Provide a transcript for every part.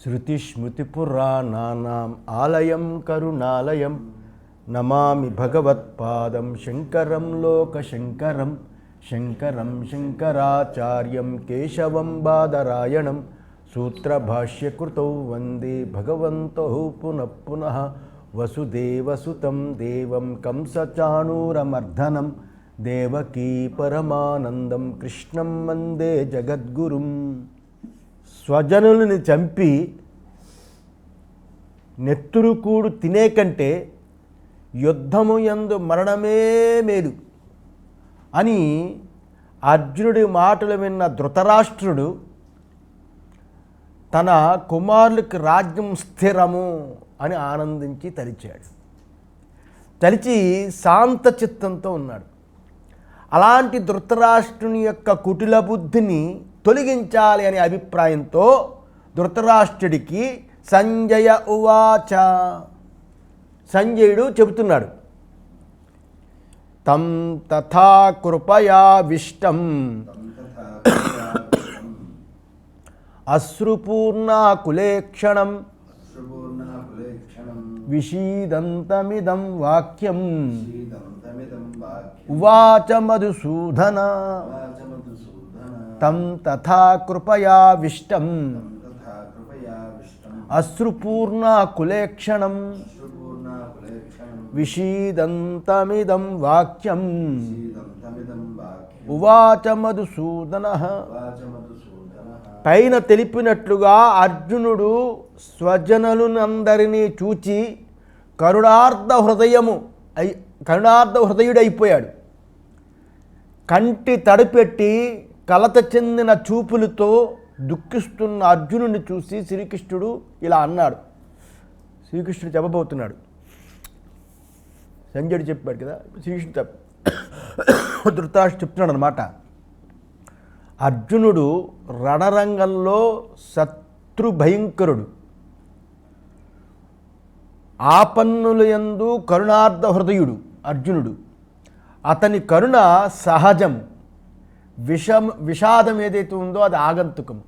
శృతిస్మృతిపురాణానాం ఆలయం కరుణాలయం నమామి భగవత్పాదం శంకరం లోకశంకరం శంకరం శంకరాచార్యం కేశవం బాదరాయణం సూత్రభాష్యకృతౌ వందే భగవంతౌ పునః పునః వసుదేవసుతం దేవం కంసచాణూరమర్దనం దేవకీ పరమానందం కృష్ణం వందే జగద్గురుం. స్వజనులని చంపి నెత్తురుకూడు తినే కంటే యుద్ధము యందు మరణమే మేలు అని అర్జునుడి మాటలు విన్న ధృతరాష్ట్రుడు తన కుమారులకు రాజ్యం స్థిరము అని ఆనందించి తలిచి శాంత చిత్తంతో ఉన్నాడు. అలాంటి ధృతరాష్ట్రుని యొక్క కుటిల బుద్ధిని తొలగించాలి అనే అభిప్రాయంతో ధృతరాష్ట్రుడికి సంజయ ఉవాచ, సంజయుడు చెబుతున్నాడు, తం తథా కృపయావిష్టం అశ్రుపూర్ణాకులేక్షణం విషీదంతమిదం వాక్యం ఉవాచ మధుసూదన. తం తథా కృపయావిష్టం అశ్రుపూర్ణాకులేక్షణం విషీదంతమిదం వాక్యం ఉవాచ మధుసూదన. పైన తెలిపినట్లుగా అర్జునుడు స్వజనులందరినీ చూచి కరుణార్ధ హృదయుడైపోయాడు. కంటి తడిపెట్టి కలత చెందిన చూపులతో దుఃఖిస్తున్న అర్జునుడిని చూసి శ్రీకృష్ణుడు ఇలా అన్నాడు. శ్రీకృష్ణుడు చెప్పబోతున్నాడు, సంజయుడు చెప్పాడు కదా, శ్రీకృష్ణుడు ధృతరాష్ట్రుడు చెప్తున్నాడు అన్నమాట. అర్జునుడు రణరంగంలో శత్రు భయంకరుడు, ఆపన్నుల యందు కరుణార్ధ హృదయుడు అర్జునుడు. అతని కరుణ సహజం, విషాదం ఏదైతే ఉందో అది ఆగంతుకం.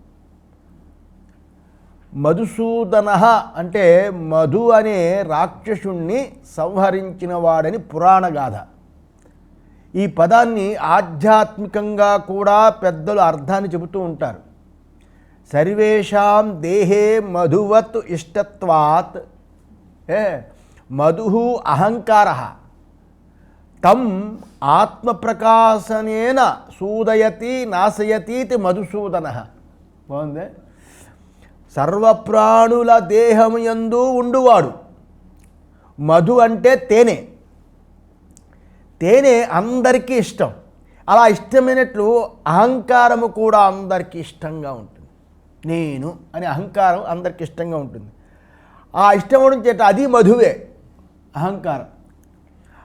మధుసూదన అంటే మధు అనే రాక్షసుణ్ణి సంహరించిన వాడని పురాణగాథ. ఈ పదాన్ని ఆధ్యాత్మికంగా కూడా పెద్దలు అర్థాన్ని చెబుతూ ఉంటారు. సర్వేషాం దేహే మధువత్ ఇష్టత్వాత్ మధు అహంకార తం ఆత్మప్రకాశనేన సూదయతి నాశయతీతి మధుసూదన. బాగుంది. సర్వప్రాణుల దేహము యందు ఉండువాడు. మధు అంటే తేనె. తేనె అందరికీ ఇష్టం. అలా ఇష్టమైనట్లు అహంకారము కూడా అందరికీ ఇష్టంగా ఉంటుంది. నేను అనే అహంకారం అందరికీ ఇష్టంగా ఉంటుంది. ఆ ఇష్టం అవడం చేత అది మధువే, అహంకారం.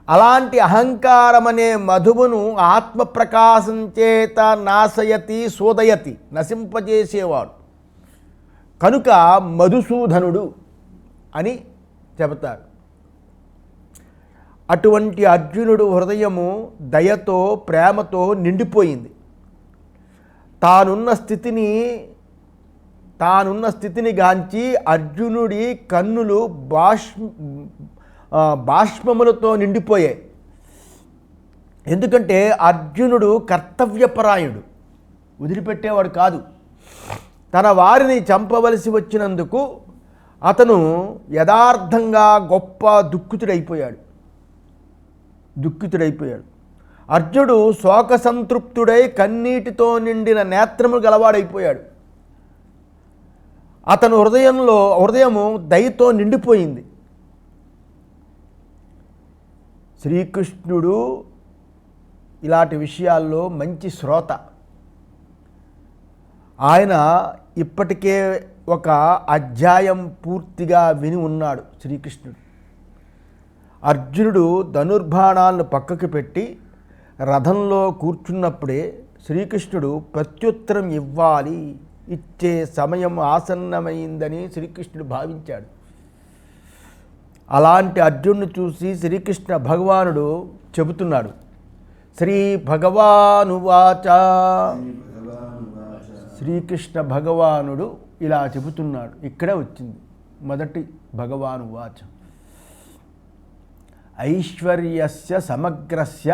అలాంటి అహంకారం అనే మధువును ఆత్మప్రకాశం చేత నాశయతి సోదయతి, నశింపజేసేవాడు కనుక మధుసూదనుడు అని చెబుతారు. అటువంటి అర్జునుడు హృదయము దయతో ప్రేమతో నిండిపోయింది. తానున్న స్థితిని గాంచి అర్జునుడి కన్నులు బాష్పములతో నిండిపోయాయి. ఎందుకంటే అర్జునుడు కర్తవ్యపరాయుడు, వదిలిపెట్టేవాడు కాదు. తన వారిని చంపవలసి వచ్చినందుకు అతను యథార్థంగా గొప్ప దుఃఖితుడైపోయాడు. అర్జునుడు శోక సంతృప్తుడై కన్నీటితో నిండిన నేత్రము గలవాడైపోయాడు. అతను హృదయము దయతో నిండిపోయింది. శ్రీకృష్ణుడు ఇలాంటి విషయాల్లో మంచి శ్రోత. ఆయన ఇప్పటికే ఒక అధ్యాయం పూర్తిగా విని ఉన్నాడు. శ్రీకృష్ణుడు అర్జునుడు ధనుర్బాణాలను పక్కకు పెట్టి రథంలో కూర్చున్నప్పుడే శ్రీకృష్ణుడు ప్రత్యుత్తరం ఇచ్చే సమయం ఆసన్నమైందని శ్రీకృష్ణుడు భావించాడు. అలాంటి అర్జునుడు చూసి శ్రీకృష్ణ భగవానుడు చెబుతున్నాడు, శ్రీ భగవానువాచ. శ్రీకృష్ణ భగవానుడు ఇలా చెబుతున్నాడు. ఇక్కడే వచ్చింది మొదటి భగవాను వాచ. ఐశ్వర్యస్య సమగ్రస్య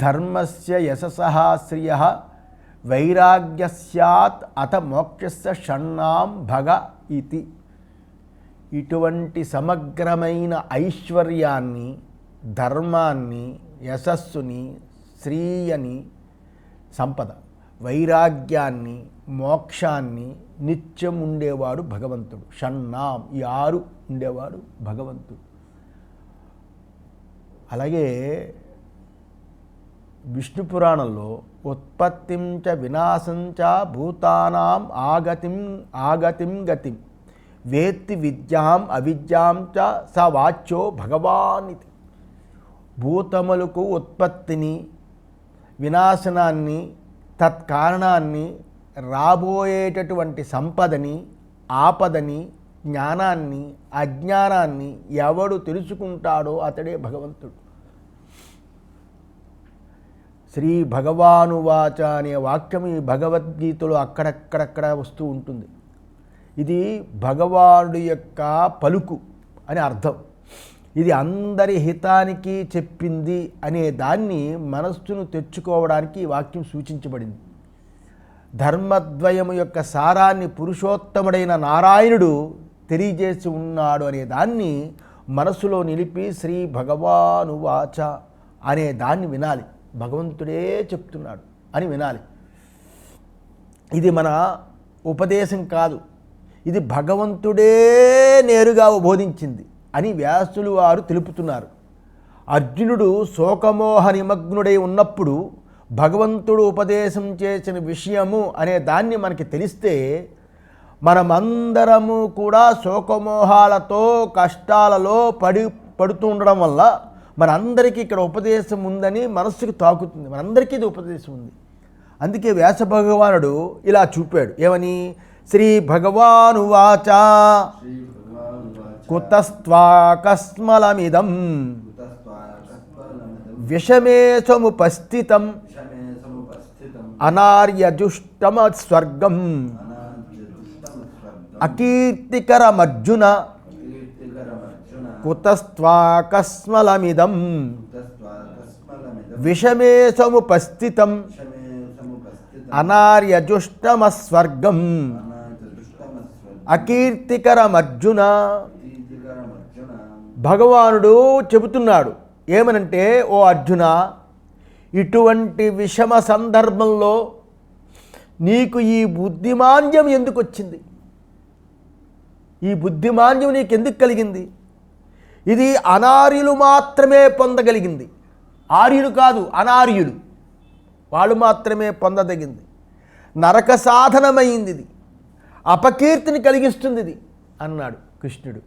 ధర్మస్య యశసః శ్రియః వైరాగ్యస్యాత్ అత మోక్షస్య షణ్ణాం భగ ఇతి. ఇటువంటి సమగ్రమైన ఐశ్వర్యాన్ని, ధర్మాన్ని, యశస్సుని, శ్రీయని, సంపద, వైరాగ్యాన్ని, మోక్షాన్ని నిత్యం ఉండేవాడు భగవంతుడు. షణ్ణాం, ఈ 6 ఉండేవాడు భగవంతుడు. అలాగే విష్ణు పురాణంలో ఉత్పత్తిం చ వినాశం చ భూతానాం ఆగతిం గతిం వేత్తి విద్యాం అవిద్యాం చ స వాచ్యో భగవాన్ ఇది. భూతములకు ఉత్పత్తిని, వినాశనాన్ని, తత్కారణాన్ని, రాబోయేటటువంటి సంపదని, ఆపదని, జ్ఞానాన్ని, అజ్ఞానాన్ని ఎవడు తెలుసుకుంటాడో అతడే భగవంతుడు. శ్రీ భగవానువాచ అనే వాక్యం ఈ భగవద్గీతలో అక్కడక్కడక్కడ వస్తూ ఉంటుంది. ఇది భగవానుడి యొక్క పలుకు అని అర్థం. ఇది అందరి హితానికి చెప్పింది అనే దాన్ని మనస్సును తెచ్చుకోవడానికి ఈ వాక్యం సూచించబడింది. ధర్మద్వయము యొక్క సారాన్ని పురుషోత్తముడైన నారాయణుడు తెలియజేసి ఉన్నాడు అనే దాన్ని మనసులో నిలిపి శ్రీ భగవానువాచ అనే దాన్ని వినాలి. భగవంతుడే చెప్తున్నాడు అని వినాలి. ఇది మన ఉపదేశం కాదు, ఇది భగవంతుడే నేరుగా బోధించింది అని వ్యాసులు వారు తెలుపుతున్నారు. అర్జునుడు శోకమోహ నిమగ్నుడై ఉన్నప్పుడు భగవంతుడు ఉపదేశం చేసిన విషయము అనే దాన్ని మనకి తెలిస్తే మనమందరము కూడా శోకమోహాలతో కష్టాలలో పడుతూ ఉండడం వల్ల మనందరికీ ఇక్కడ ఉపదేశం ఉందని మనస్సుకు తాకుతుంది. మనందరికీ ఇది ఉపదేశం ఉంది. అందుకే వ్యాస భగవానుడు ఇలా చూపాడు. ఏమని? శ్రీ భగవానువాచ కుతస్త్వాకస్మలమిదం విషమే సముపస్థితం అనార్యజుష్టమ స్వర్గం అకీర్తికరమర్జున కుతస్త్వాకస్మలమిదం విషమే సముపస్థితం అనార్యజుష్టమ స్వర్గం అకీర్తికరమర్జున. భగవానుడు చెబుతున్నాడు ఏమనంటే, ఓ అర్జున, ఇటువంటి విషమ సందర్భంలో నీకు ఈ బుద్ధిమాంద్యం ఎందుకు వచ్చింది? ఈ బుద్ధిమాంద్యం నీకు ఎందుకు కలిగింది? ఇది అనార్యులు మాత్రమే పొందగలిగింది. ఆర్యులు కాదు, అనార్యులు వాళ్ళు మాత్రమే పొందదగింది. నరక సాధనమైంది, ఇది అపకీర్తిని కలిగిస్తుంది ఇది అన్నాడు కృష్ణుడు.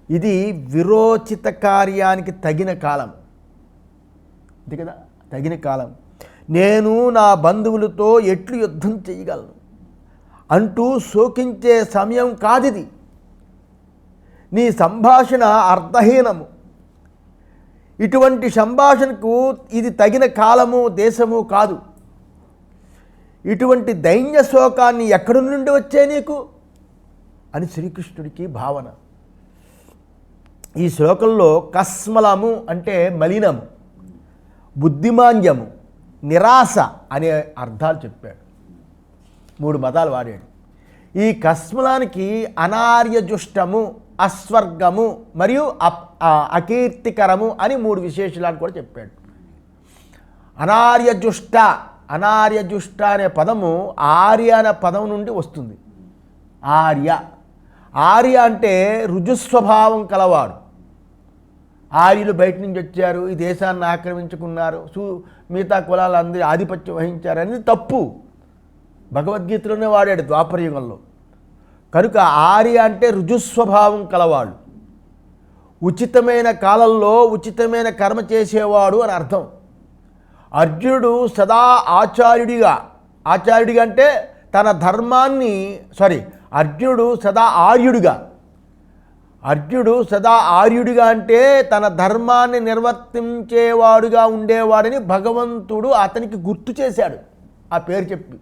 ఇది విరోచిత కార్యానికి తగిన కాలం, ఇది కదా తగిన కాలం. నేను నా బంధువులతో ఎట్లు యుద్ధం చేయగలను అంటూ శోకించే సమయం కాదిది. నీ సంభాషణ అర్థహీనము. ఇటువంటి సంభాషణకు ఇది తగిన కాలము, దేశము కాదు. ఇటువంటి దైన్య శోకాన్ని ఎక్కడి నుండి వచ్చే నీకు అని శ్రీకృష్ణుడికి భావన. ఈ శ్లోకంలో కస్మలము అంటే మలినము, బుద్ధిమాంద్యము, నిరాశ అనే అర్థాలు చెప్పాడు. 3 పదాలు వాడాడు. ఈ కస్మలానికి అనార్యజుష్టము, అస్వర్గము మరియు అకీర్తికరము అని 3 విశేషాలు కూడా చెప్పాడు. అనార్యజుష్ట, అనార్యజుష్ట అనే పదము ఆర్య అనే పదం నుండి వస్తుంది. ఆర్య, ఆర్య అంటే రుజుస్వభావం కలవాడు. ఆర్యులు బయట నుంచి వచ్చారు, ఈ దేశాన్ని ఆక్రమించుకున్నారు, మిగతా కులాలందరూ ఆధిపత్యం వహించారు అనేది తప్పు. భగవద్గీతలోనే వాడాడు ద్వాపరయుగంలో. కనుక ఆర్య అంటే రుజుస్వభావం కలవాడు, ఉచితమైన కాలంలో ఉచితమైన కర్మ చేసేవాడు అని అర్థం. అర్జునుడు సదా ఆచార్యుడిగా, ఆచార్యుడిగా అంటే తన ధర్మాన్ని అర్జునుడు సదా ఆర్యుడిగా, అర్జునుడు సదా ఆర్యుడిగా అంటే తన ధర్మాన్ని నిర్వర్తించేవాడుగా ఉండేవాడని భగవంతుడు అతనికి గుర్తు చేశాడు ఆ పేరు చెప్పి.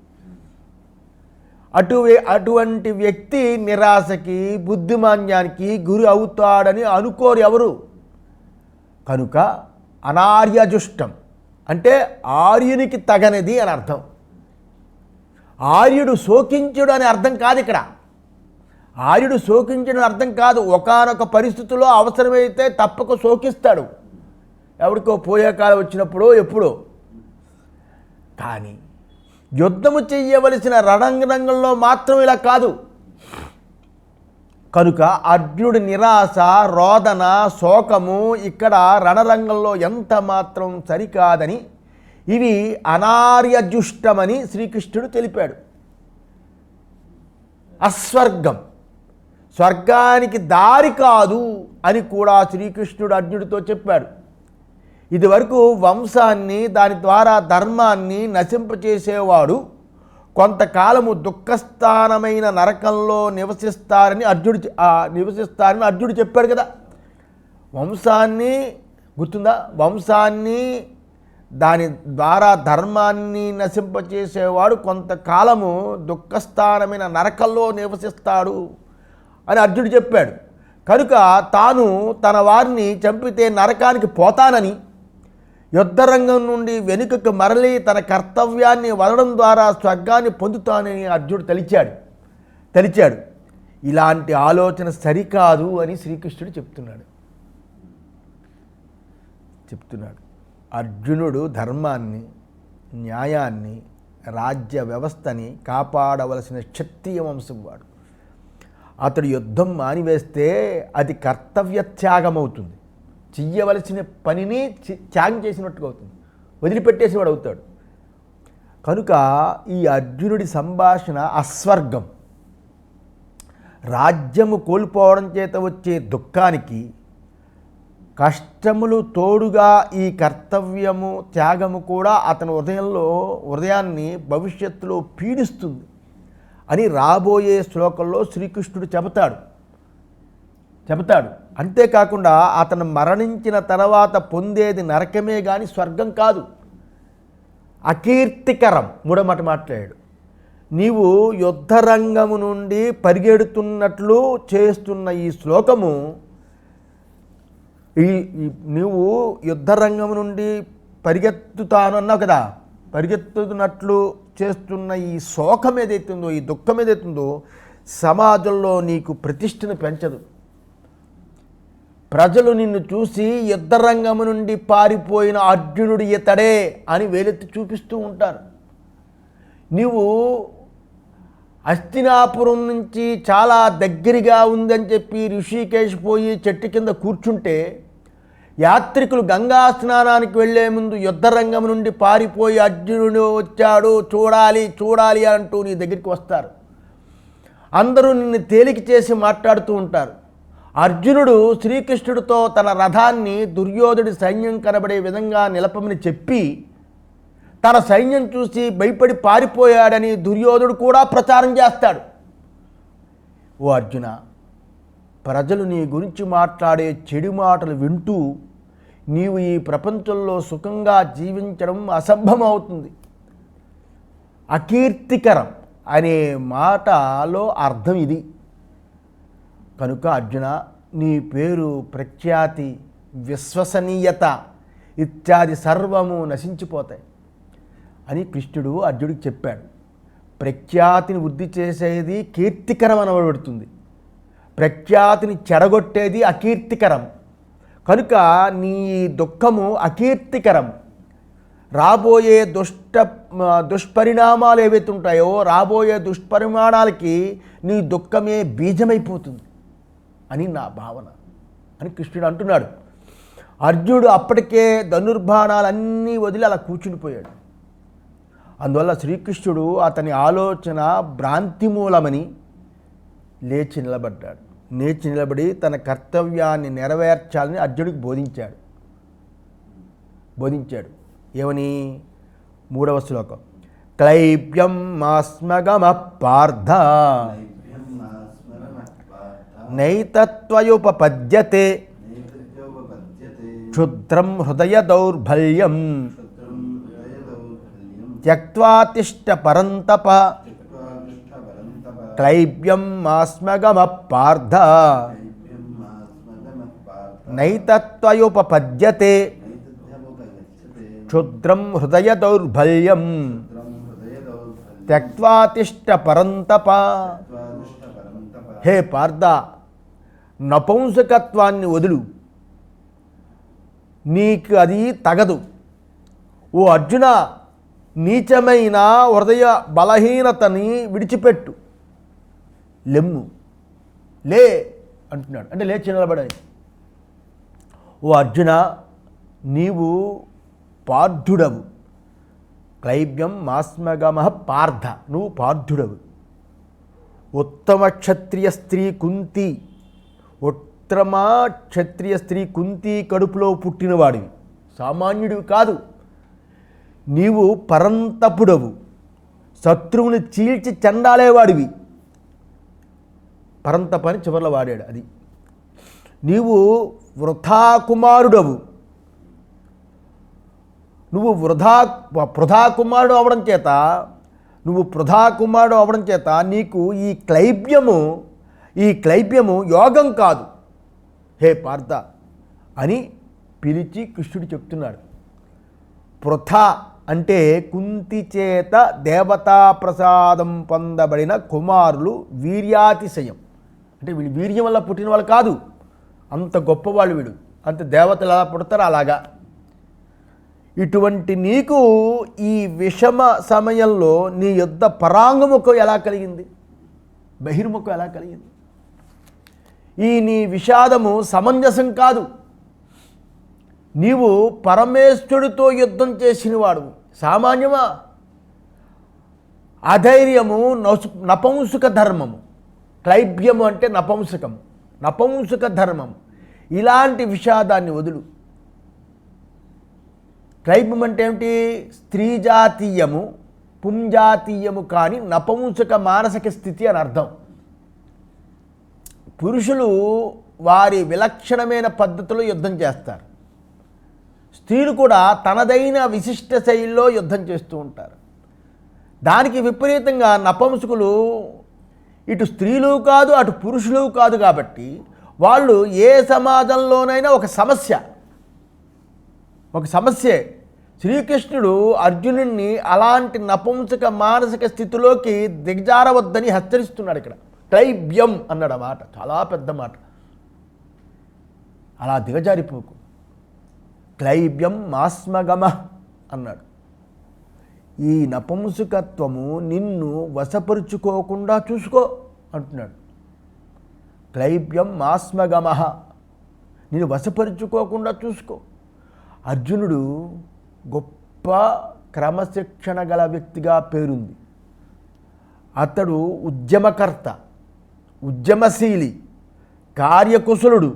అటువంటి వ్యక్తి నిరాశకి బుద్ధిమాన్యానికి గురి అవుతాడని అనుకోరు ఎవరు. కనుక అనార్యజుష్టం అంటే ఆర్యునికి తగనిది అని అర్థం. ఆర్యుడు శోకించుడు అని అర్థం కాదు ఇక్కడ. ఆర్యుడు శోకించడం అర్థం కాదు. ఒకానొక పరిస్థితుల్లో అవసరమైతే తప్పక శోకిస్తాడు, ఎవరికో పోయే కాలం వచ్చినప్పుడు ఎప్పుడో. కానీ యుద్ధము చెయ్యవలసిన రణరంగంలో మాత్రం ఇలా కాదు. కనుక అర్జునుడి నిరాశ, రోదన, శోకము ఇక్కడ రణరంగంలో ఎంత మాత్రం సరికాదని, ఇవి అనార్యజుష్టమని శ్రీకృష్ణుడు తెలిపాడు. అస్వర్గం, స్వర్గానికి దారి కాదు అని కూడా శ్రీకృష్ణుడు అర్జునుడితో చెప్పాడు. ఇదివరకు వంశాన్ని, దాని ద్వారా ధర్మాన్ని నశింపచేసేవాడు కొంతకాలము దుఃఖస్థానమైన నరకంలో నివసిస్తారని అర్జునుడు చెప్పాడు కదా. వంశాన్ని గుర్తుందా? వంశాన్ని, దాని ద్వారా ధర్మాన్ని నశింపచేసేవాడు కొంతకాలము దుఃఖస్థానమైన నరకంలో నివసిస్తాడు అని అర్జునుడు చెప్పాడు. కనుక తాను తన వారిని చంపితే నరకానికి పోతానని, యుద్ధరంగం నుండి వెనుకకు మరలి తన కర్తవ్యాన్ని వదలడం ద్వారా స్వర్గాన్ని పొందుతానని అర్జునుడు తలిచాడు. ఇలాంటి ఆలోచన సరికాదు అని శ్రీకృష్ణుడు చెప్తున్నాడు. అర్జునుడు ధర్మాన్ని, న్యాయాన్ని, రాజ్య వ్యవస్థని కాపాడవలసిన క్షత్రియ వంశం వాడు. అతడు యుద్ధం మానివేస్తే అది కర్తవ్య త్యాగం అవుతుంది. చెయ్యవలసిన పనిని త్యాగం చేసినట్టుగా అవుతుంది, వదిలిపెట్టేసేవాడు అవుతాడు. కనుక ఈ అర్జునుడి సంభాషణ అస్వర్గం. రాజ్యము కోల్పోవడం చేత వచ్చే దుఃఖానికి కష్టములు తోడుగా ఈ కర్తవ్యము, త్యాగము కూడా అతని హృదయాన్ని భవిష్యత్తులో పీడిస్తుంది అని రాబోయే శ్లోకంలో శ్రీకృష్ణుడు చెబుతాడు. అంతేకాకుండా అతను మరణించిన తర్వాత పొందేది నరకమే కానీ స్వర్గం కాదు, అకీర్తికరం. మూడమాట మాట్లాడాడు. నీవు యుద్ధరంగము నుండి పరిగెడుతున్నట్లు చేస్తున్న ఈ శ్లోకము, నీవు యుద్ధరంగం నుండి పరిగెత్తుతాను అన్నావు కదా, పరిగెత్తుతున్నట్లు చేస్తున్న ఈ శోకం ఏదైతుందో, ఈ దుఃఖం ఏదైతుందో సమాజంలో నీకు ప్రతిష్టను పెంచదు. ప్రజలు నిన్ను చూసి యుద్ధరంగము నుండి పారిపోయిన అర్జునుడు ఇతడే అని వేలెత్తి చూపిస్తూ ఉంటారు. నీవు హస్తినాపురం నుంచి చాలా దగ్గరగా ఉందని చెప్పి ఋషికేశ్ పోయి చెట్టు కింద కూర్చుంటే, యాత్రికులు గంగా స్నానానికి వెళ్లే ముందు యుద్ధరంగం నుండి పారిపోయి అర్జునుడు వచ్చాడు, చూడాలి అంటూ నీ దగ్గరికి వస్తారు. అందరూ నిన్ను తేలిక చేసి మాట్లాడుతూ ఉంటారు. అర్జునుడు శ్రీకృష్ణుడితో తన రథాన్ని దుర్యోధుడి సైన్యం కనబడే విధంగా నిలపమని చెప్పి, తన సైన్యం చూసి భయపడి పారిపోయాడని దుర్యోధుడు కూడా ప్రచారం చేస్తాడు. ఓ అర్జున, ప్రజలు నీ గురించి మాట్లాడే చెడు మాటలు వింటూ నీవు ఈ ప్రపంచంలో సుఖంగా జీవించడం అసంభవమవుతుంది. అకీర్తికరం అనే మాటలో అర్థం ఇది. కనుక అర్జున, నీ పేరు, ప్రఖ్యాతి, విశ్వసనీయత ఇత్యాది సర్వము నశించిపోతాయి అని కృష్ణుడు అర్జునుడికి చెప్పాడు. ప్రఖ్యాతిని వృద్ధి చేసేది కీర్తికరం అనబడుతుంది, ప్రఖ్యాతిని చెడగొట్టేది అకీర్తికరం. కనుక నీ దుఃఖము అకీర్తికరం. రాబోయే దుష్పరిణామాలు ఏవైతే ఉంటాయో, రాబోయే దుష్పరిమాణాలకి నీ దుఃఖమే బీజమైపోతుంది అని నా భావన అని కృష్ణుడు అంటున్నాడు. అర్జునుడు అప్పటికే ధనుర్బాణాలన్నీ వదిలి అలా కూర్చునిపోయాడు. అందువల్ల శ్రీకృష్ణుడు అతని ఆలోచన భ్రాంతి మూలమని లేచి నిలబడి తన కర్తవ్యాన్ని నెరవేర్చాలని అర్జునుడికి బోధించాడు. ఏమని? 3వ శ్లోకం. క్లైబ్యం మాస్మగమ పార్థ నైతత్వయుపపద్యతే క్షుద్రం హృదయ దౌర్బల్యం త్యక్త్వా తిష్ట పరంతప క్లైబ్యం మాస్మగమ పార్థ నైతత్వయుపపద్యతే క్షుద్రం హృదయ దౌర్బల్యం త్యక్త్వా తిష్ట పరంతప. హే పార్థ, నపుంసకత్వాన్ని వదులు, నీకు అది తగదు. ఓ అర్జున, నీచమైన హృదయ బలహీనతని విడిచిపెట్టు, లెమ్ము, లే అంటున్నాడు. అంటే లేచి నిలబడాలి. ఓ అర్జున, నీవు పార్థుడవు. క్లైబ్యం మాస్మగమ పార్థ, నువ్వు పార్థుడవు. ఉత్తమ క్షత్రియ స్త్రీ కుంతి, ఉత్తమ క్షత్రియ స్త్రీ కుంతి కడుపులో పుట్టినవాడివి, సామాన్యుడివి కాదు. నీవు పరంతపుడవు, శత్రువుని చీల్చి చెండాలేవాడివి. పరంతపని చివరిలో వాడాడు అది. నీవు వృథా కుమారుడవు. నువ్వు వృధా కుమారుడు అవడం చేత నీకు ఈ క్లైబ్యము యోగం కాదు హే పార్థ అని పిలిచి కృష్ణుడు చెప్తున్నాడు. పృథ అంటే కుంతి చేత దేవతా ప్రసాదం పొందబడిన కుమారులు వీర్యాతిశయం. అంటే వీళ్ళు వీర్యం వల్ల పుట్టిన వాళ్ళు కాదు, అంత గొప్పవాళ్ళు వీడు, అంత దేవతలు ఎలా పుడతారు అలాగా. ఇటువంటి నీకు ఈ విషమ సమయంలో నీ యొద్ద పరాంగముఖం ఎలా కలిగింది, బహిర్ముఖం ఎలా కలిగింది? ఈ నీ విషాదము సమంజసం కాదు. నీవు పరమేశ్వరుడితో యుద్ధం చేసినవాడు, సామాన్యమా? అధైర్యము నపుంసక ధర్మము. క్లైబ్యము అంటే నపుంసకము, నపుంసక ధర్మము. ఇలాంటి విషాదాన్ని వదులు. క్లైబ్యం అంటే ఏమిటి? స్త్రీ జాతీయము పుంజాతీయము కాని నపుంసక మానసిక స్థితి అని అర్థం. పురుషులు వారి విలక్షణమైన పద్ధతిలో యుద్ధం చేస్తారు, స్త్రీలు కూడా తనదైన విశిష్ట శైలిలో యుద్ధం చేస్తూ ఉంటారు. దానికి విపరీతంగా నపుంసకులు ఇటు స్త్రీలు కాదు అటు పురుషులు కాదు. కాబట్టి వాళ్ళు ఏ సమాజంలోనైనా ఒక సమస్యే. శ్రీకృష్ణుడు అర్జునుడిని అలాంటి నపుంసక మానసిక స్థితిలోకి దిగజారవద్దని హెచ్చరిస్తున్నాడు. ఇక్కడ క్లైబ్యం అన్నాడు ఆ మాట, చాలా పెద్ద మాట. అలా దిగజారిపోకు, క్లైబ్యం మాస్మగమ అన్నాడు. ఈ నపుంసకత్వము నిన్ను వశపరుచుకోకుండా చూసుకో అంటున్నాడు. క్లైబ్యం మాస్మగమ, నిన్ను వశపరుచుకోకుండా చూసుకో. అర్జునుడు గొప్ప క్రమశిక్షణ గల వ్యక్తిగా పేరుంది. అతడు ఉద్యమకర్త, ఉద్యమశీలి, కార్యకుశలుడు.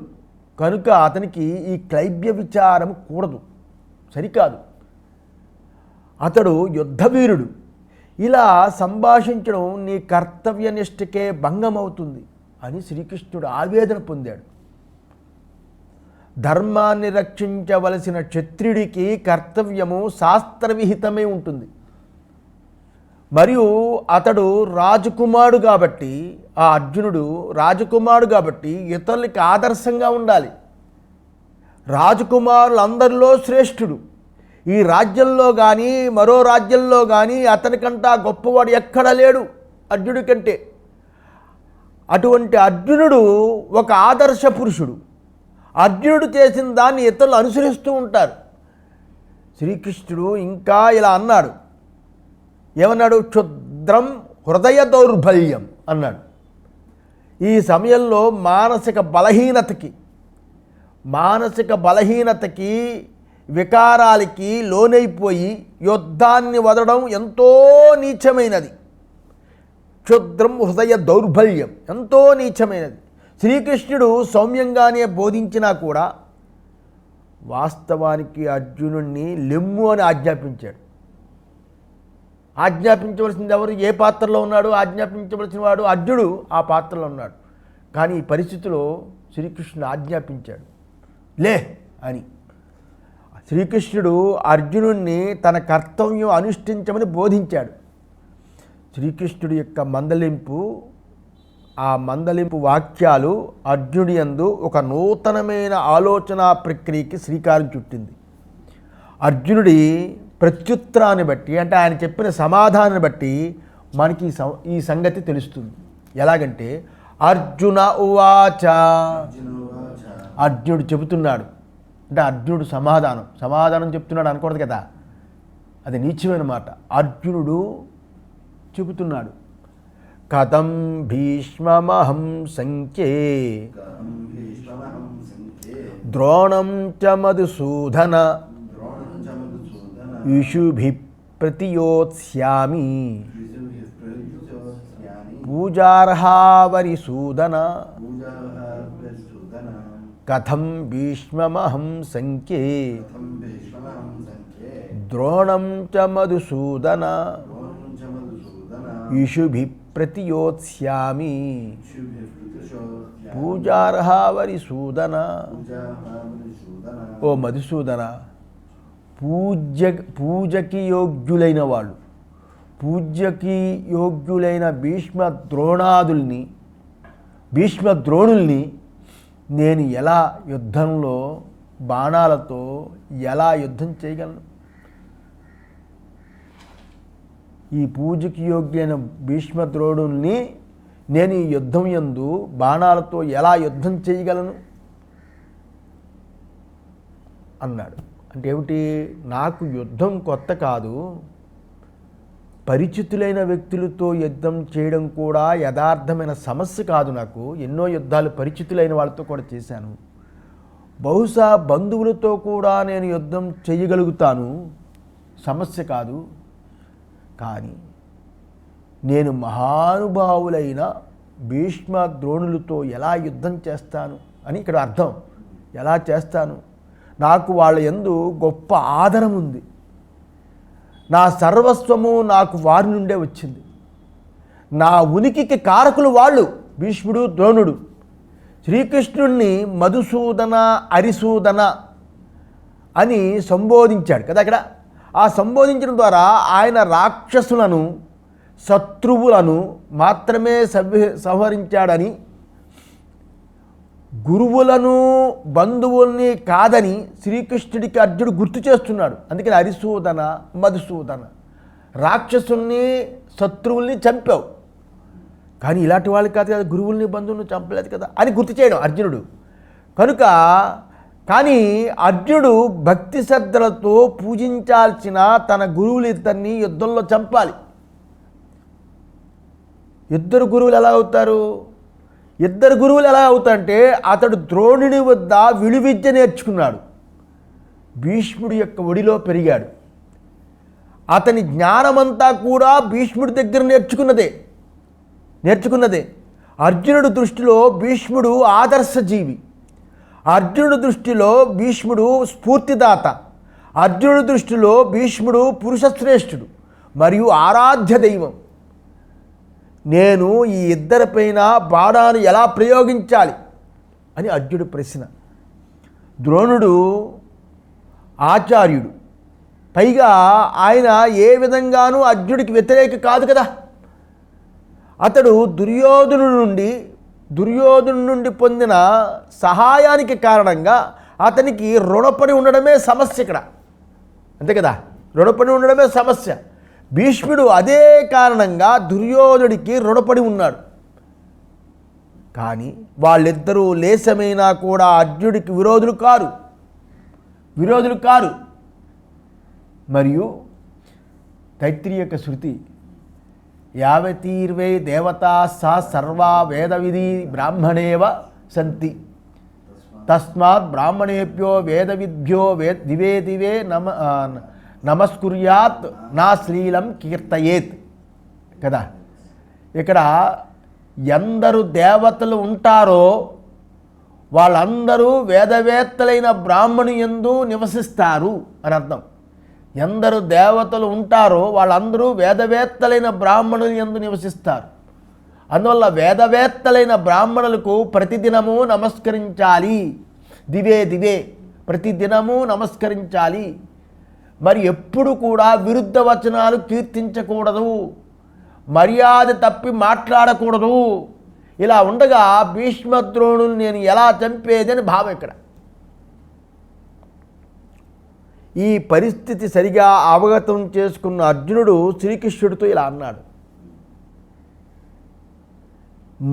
కనుక అతనికి ఈ క్లైబ్య విచారం కూడదు, సరికాదు. అతడు యుద్ధవీరుడు. ఇలా సంభాషించడం నీ కర్తవ్యనిష్టకే భంగమవుతుంది అని శ్రీకృష్ణుడు ఆవేదన పొందాడు. ధర్మాన్ని రక్షించవలసిన క్షత్రుడికి కర్తవ్యము శాస్త్రవిహితమై ఉంటుంది. మరియు అతడు రాజకుమారుడు కాబట్టి, ఆ అర్జునుడు రాజకుమారుడు కాబట్టి ఇతరులకి ఆదర్శంగా ఉండాలి. రాజకుమారులందరిలో శ్రేష్ఠుడు. ఈ రాజ్యంలో కానీ మరో రాజ్యంలో కానీ అతనికంటా గొప్పవాడు ఎక్కడా లేడు అర్జునుడి కంటే. అటువంటి అర్జునుడు ఒక ఆదర్శ పురుషుడు. అర్జునుడు చేసిన దాన్ని ఇతరులు అనుసరిస్తూ ఉంటారు. శ్రీకృష్ణుడు ఇంకా ఇలా అన్నాడు. ఏమన్నాడు? క్షుద్రం హృదయ దౌర్బల్యం అన్నాడు. ఈ సమయంలో మానసిక బలహీనతకి వికారాలకి లోనైపోయి యుద్ధాన్ని వదలడం ఎంతో నీచమైనది. క్షుద్రం హృదయ దౌర్బల్యం ఎంతో నీచమైనది. శ్రీకృష్ణుడు సౌమ్యంగానే బోధించినా కూడా వాస్తవానికి అర్జునుడిని లెమ్ము అని ఆజ్ఞాపించాడు. ఆజ్ఞాపించవలసింది ఎవరు? ఏ పాత్రలో ఉన్నాడు? ఆజ్ఞాపించవలసిన వాడు అర్జునుడు ఆ పాత్రలో ఉన్నాడు. కానీ ఈ పరిస్థితిలో శ్రీకృష్ణుడు ఆజ్ఞాపించాడు, లే అని. శ్రీకృష్ణుడు అర్జునుడిని తన కర్తవ్యం అనుష్ఠించమని బోధించాడు. శ్రీకృష్ణుడి యొక్క మందలింపు ఆ మందలింపు వాక్యాలు అర్జునుడి యందు ఒక నూతనమైన ఆలోచన ప్రక్రియకి శ్రీకారం చుట్టింది. అర్జునుడి ప్రత్యుత్తరాన్ని బట్టి, అంటే ఆయన చెప్పిన సమాధానాన్ని బట్టి మనకి ఈ సంగతి తెలుస్తుంది. ఎలాగంటే అర్జున ఉవాచ, అర్జునుడు చెబుతున్నాడు. అంటే అర్జునుడు సమాధానం చెప్తున్నాడు అనకూడదు కదా, అది నీచమైన మాట. అర్జునుడు చెబుతున్నాడు. కథం భీష్మమహం సంఖ్యే ద్రోణం చ మధుసూదన ఇషుభి ప్రతియోత్స్యామి పూజార్హావరిసూదన. కథం భీష్మమహం సంఖ్యే ద్రోణం చ మధుసూదన ఇషుభి ప్రతియోత్స్యామి పూజార్హావరిసూదన. ఓ మధుసూదన, పూజకి యోగ్యులైన వాళ్ళు, పూజ్యకి యోగ్యులైన భీష్మద్రోణుల్ని నేను ఎలా యుద్ధంలో బాణాలతో ఎలా యుద్ధం చేయగలను? ఈ పూజకి యోగ్యమైన భీష్మద్రోణుల్ని నేను ఈ యుద్ధం యందు బాణాలతో ఎలా యుద్ధం చేయగలను అన్నాడు. అంటే ఏమిటి? నాకు యుద్ధం కొత్త కాదు, పరిచితులైన వ్యక్తులతో యుద్ధం చేయడం కూడా యథార్థమైన సమస్య కాదు. నాకు ఎన్నో యుద్ధాలు పరిచితులైన వాళ్ళతో కూడా చేశాను. బహుశా బంధువులతో కూడా నేను యుద్ధం చేయగలుగుతాను, సమస్య కాదు. కానీ నేను మహానుభావులైన భీష్మ ద్రోణులతో ఎలా యుద్ధం చేస్తాను అని ఇక్కడ అర్థం. ఎలా చేస్తాను? నాకు వాళ్ళ యందు గొప్ప ఆదరం ఉంది. నా సర్వస్వము నాకు వారి నుండే వచ్చింది. నా ఉనికికి కారకులు వాళ్ళు, భీష్ముడు ద్రోణుడు. శ్రీకృష్ణుణ్ణి మధుసూదన, అరిసూదన అని సంబోధించాడు కదా అక్కడ. ఆ సంబోధించడం ద్వారా ఆయన రాక్షసులను, శత్రువులను మాత్రమే సంహరించాడని, గురువులను, బంధువుల్ని కాదని శ్రీకృష్ణుడికి అర్జునుడు గుర్తు చేస్తున్నాడు. అందుకని అరిసూదన, మధుసూదన, రాక్షసుల్ని, శత్రువుల్ని చంపావు, కానీ ఇలాంటి వాళ్ళు కాదు కదా, గురువుల్ని, బంధువుల్ని చంపలేదు కదా అని గుర్తు చేయడం అర్జునుడు. కనుక కానీ అర్జునుడు భక్తి శ్రద్ధలతో పూజించాల్సిన తన గురువులిద్దరినీ యుద్ధంలో చంపాలి. ఇద్దరు గురువులు ఎలా అవుతారంటే అతడు ద్రోణుని వద్ద విలువిద్య నేర్చుకున్నాడు, భీష్ముడి యొక్క ఒడిలో పెరిగాడు. అతని జ్ఞానమంతా కూడా భీష్ముడి దగ్గర నేర్చుకున్నదే. అర్జునుడి దృష్టిలో భీష్ముడు ఆదర్శజీవి, అర్జునుడి దృష్టిలో భీష్ముడు స్ఫూర్తిదాత, అర్జునుడి దృష్టిలో భీష్ముడు పురుషశ్రేష్ఠుడు మరియు ఆరాధ్య దైవం. నేను ఈ ఇద్దరిపైన బాణాలు ఎలా ప్రయోగించాలి అని అర్జునుడి ప్రశ్న. ద్రోణుడు ఆచార్యుడు, పైగా ఆయన ఏ విధంగానూ అర్జునుడికి వ్యతిరేక కాదు కదా. అతడు దుర్యోధను నుండి పొందిన సహాయానికి కారణంగా అతనికి రుణపడి ఉండడమే సమస్య ఇక్కడ, అంతే కదా. రుణపడి ఉండడమే సమస్య. భీష్ముడు అదే కారణంగా దుర్యోధనుడికి రుణపడి ఉన్నాడు. కానీ వాళ్ళిద్దరూ లేశమైనా కూడా అర్జునుడికి విరోధులు కారు. మరియు తైత్రీయక శృతి, యావతీర్వై దేవతా సా సర్వా వేదవిధి బ్రాహ్మణేవ సంతి తస్మాత్ బ్రాహ్మణేభ్యో వేదవిద్భ్యో దివే నమస్కుర్యాత్ నా శ్లీలం కీర్తయేత్ కదా. ఇక్కడ ఎందరు దేవతలు ఉంటారో వాళ్ళందరూ వేదవేత్తలైన బ్రాహ్మణు యందు నివసిస్తారు అని అర్థం. ఎందరు దేవతలు ఉంటారో వాళ్ళందరూ వేదవేత్తలైన బ్రాహ్మణుల యందు నివసిస్తారు. అందువల్ల వేదవేత్తలైన బ్రాహ్మణులకు ప్రతిదినము నమస్కరించాలి. దివే ప్రతిదినము నమస్కరించాలి. మరి ఎప్పుడు కూడా విరుద్ధ వచనాలు కీర్తించకూడదు, మర్యాద తప్పి మాట్లాడకూడదు. ఇలా ఉండగా భీష్మద్రోణుని నేను ఎలా చంపేదని భావం ఇక్కడ. ఈ పరిస్థితి సరిగా అవగతం చేసుకున్న అర్జునుడు శ్రీకృష్ణుడితో ఇలా అన్నాడు,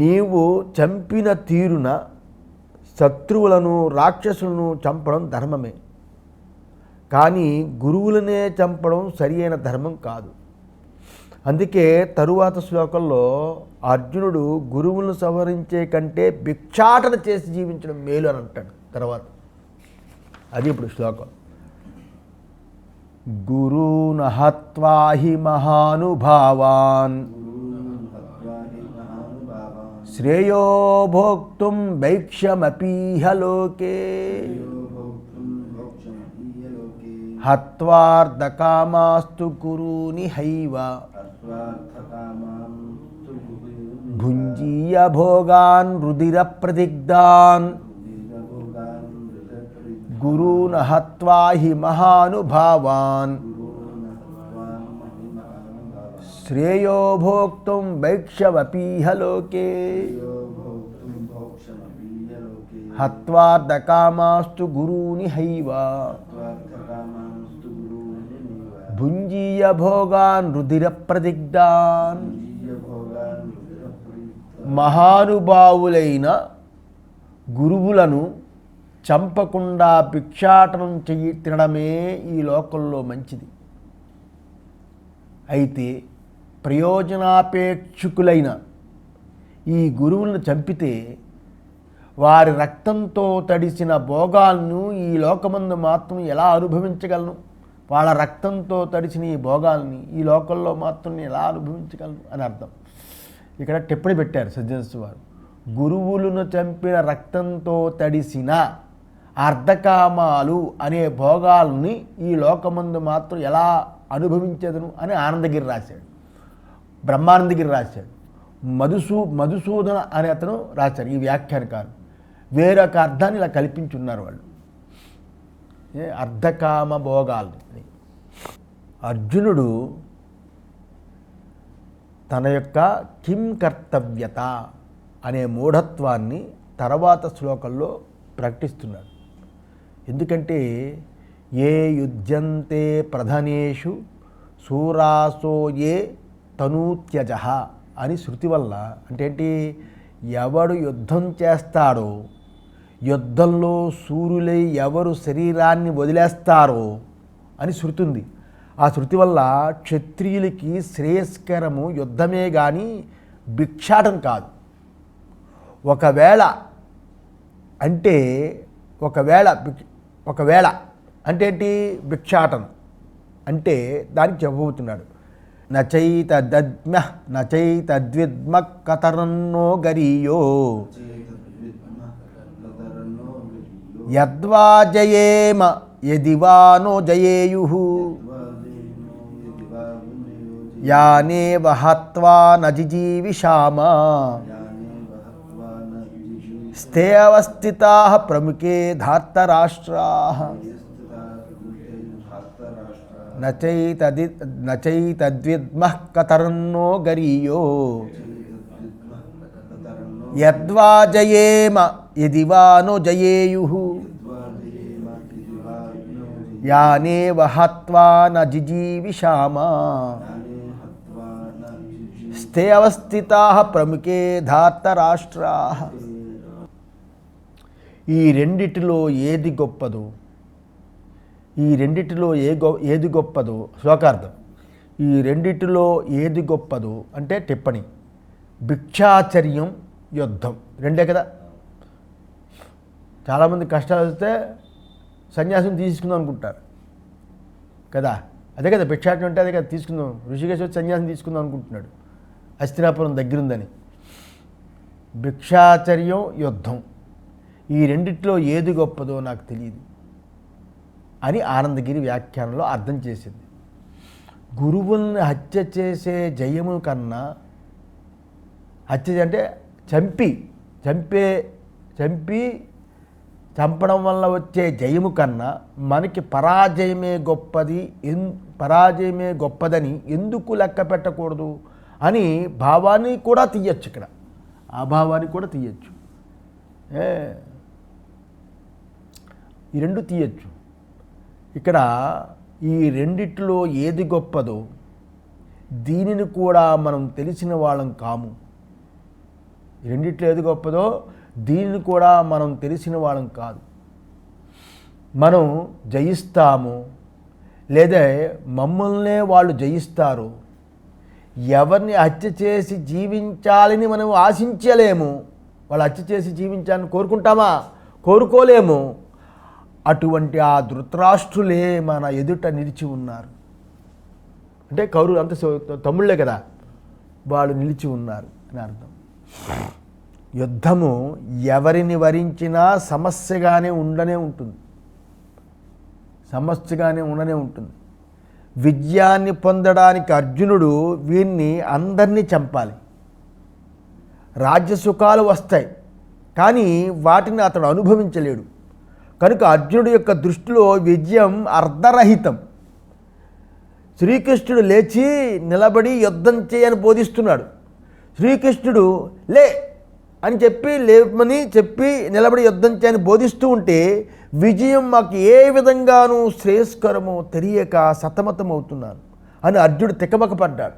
నీవు చంపిన తీరున శత్రువులను రాక్షసులను చంపడం ధర్మమే, కానీ గురువులనే చంపడం సరి అయిన ధర్మం కాదు. అందుకే తరువాత శ్లోకంలో అర్జునుడు గురువులను సంహరించే కంటే భిక్షాటన చేసి జీవించడం మేలు అని అంటాడు తర్వాత. అది ఇప్పుడు శ్లోకం. గురూన్ హత్వా హి మహానుభావాన్ శ్రేయో భోక్తుం భైక్ష్యమపీహ లోకే హత్వార్ధకామాస్తు గురూని హైవ భుంజీయ భోగాన్ రుధిర ప్రదిగ్ధాన్ గురూన్ హత్వా హి మహానుభావాన్ శ్రేయో భోక్తుం భైక్ష్యమపీహ లోకే హత్వార్ధకామాస్తు గురూని హైవ భుంజీయ భోగాన్ రుధిర ప్రదిగ్ధాన్. మహానుభావులైన గురువులను చంపకుండా భిక్షాటనం తినడమే ఈ లోకంలో మంచిది. అయితే ప్రయోజనాపేక్షకులైన ఈ గురువులను చంపితే వారి రక్తంతో తడిసిన భోగాలను ఈ లోకమందు మాత్రం ఎలా అనుభవించగలను, వాళ్ళ రక్తంతో తడిసిన ఈ భోగాల్ని ఈ లోకంలో మాత్రం ఎలా అనుభవించగలను అని అర్థం. ఇక్కడ టిప్పణి పెట్టారు సజ్జనస్ వారు, గురువులను చంపిన రక్తంతో తడిసిన అర్ధకామాలు అనే భోగాల్ని ఈ లోకమందు మాత్రం ఎలా అనుభవించదను అని ఆనందగిరి రాశాడు, బ్రహ్మానందగిరి రాశాడు, మధుసూదన అనే అతను రాశాడు. ఈ వ్యాఖ్యానకారు వేరొక అర్థాన్ని ఇలా కల్పించున్నారు వాళ్ళు, అర్ధకామ భోగాలు. అర్జునుడు తన యొక్క కిం కర్తవ్యత అనే మూఢత్వాన్ని తర్వాత శ్లోకంలో ప్రకటిస్తున్నాడు. ఎందుకంటే ఏ యుధ్యంతే ప్రధనేషు శూరాసో ఏ తనూత్యజ అని శృతి వల్ల అంటే ఏంటి, ఎవడు యుద్ధం చేస్తాడో, యుద్ధంలో సూర్యులై ఎవరు శరీరాన్ని వదిలేస్తారో అని శృతి ఉంది. ఆ శృతి వల్ల క్షత్రియులకి శ్రేయస్కరము యుద్ధమే కానీ భిక్షాటం కాదు. ఒకవేళ అంటే ఏంటి, భిక్షాటం అంటే దానికి చెప్పబోతున్నాడు. నచైతద్విద్మ కతరన్నో గరీయో యద్వా జయేమ యదివానో జయేయుః యానేవ హత్వా నజిజీవిషామ స్థేవస్థితాః ప్రముఖే ధార్తరాష్ట్రాః నచైతద్విద్మః కతరన్నో గరీయో యద్వా జయేమ యదివానో జయేయుః యానేవ హత్వా నజిజీవిషామ స్థేవస్థితాః ప్రముఖే ధార్తరాష్ట్రాః. ఈ రెండిటిలో ఏది గొప్పదో, ఏది గొప్పదో శ్లోకార్థం. ఈ రెండిటిలో ఏది గొప్పదో అంటే టిప్పణి, భిక్షాచర్యం, యుద్ధం రెండే కదా. చాలామంది కష్టాలు వస్తే సన్యాసం తీసుకుందాం అనుకుంటారు కదా, అదే కదా భిక్షాటం అంటే, అదే కదా తీసుకుందాం. ఋషికేశ్ వచ్చి సన్యాసం తీసుకుందాం అనుకుంటున్నాడు, హస్తినాపురం దగ్గరుందని. భిక్షాచర్యం, యుద్ధం ఈ రెండిట్లో ఏది గొప్పదో నాకు తెలియదు అని ఆనందగిరి వ్యాఖ్యానంలో అర్థం చేసింది. గురువుల్ని హత్య చేసే జయము కన్నా, హత్య అంటే చంపడం వల్ల వచ్చే జయము కన్నా మనకి పరాజయమే గొప్పదని ఎందుకు లెక్క పెట్టకూడదు అని భావాన్ని కూడా తీయచ్చు ఇక్కడ. ఆ భావాన్ని కూడా తీయచ్చు. ఈ రెండు తీయచ్చు. ఇక్కడ ఈ రెండిట్లో ఏది గొప్పదో దీనిని కూడా మనం తెలిసిన వాళ్ళం కాము. రెండిట్లో ఏది గొప్పదో దీనిని కూడా మనం తెలిసిన వాళ్ళం కాదు. మనం జయిస్తాము, లేదా మమ్మల్నే వాళ్ళు జయిస్తారు. ఎవరిని హత్య చేసి జీవించాలని మనం ఆశించలేము. వాళ్ళు హత్య చేసి జీవించాలని కోరుకుంటామా? కోరుకోలేము. అటువంటి ఆ ధృతరాష్ట్రులే మన ఎదుట నిలిచి ఉన్నారు. అంటే కౌరవులు అంత తమ్ముళ్ళే కదా, వాళ్ళు నిలిచి ఉన్నారు అని అర్థం. యుద్ధము ఎవరిని వరించినా సమస్యగానే ఉండనే ఉంటుంది. విజయాన్ని పొందడానికి అర్జునుడు వీరిని అందరినీ చంపాలి. రాజ్యసుఖాలు వస్తాయి, కానీ వాటిని అతడు అనుభవించలేడు. కనుక అర్జునుడి యొక్క దృష్టిలో విజయం అర్ధరహితం. శ్రీకృష్ణుడు లేచి నిలబడి యుద్ధం చేయని బోధిస్తున్నాడు. శ్రీకృష్ణుడు లే అని చెప్పి లేమని చెప్పి నిలబడి యుద్ధం చేయని బోధిస్తూ ఉంటే విజయం మాకు ఏ విధంగానూ శ్రేయస్కరమో తెలియక సతమతమవుతున్నాను అని అర్జునుడు తికమకపడ్డాడు.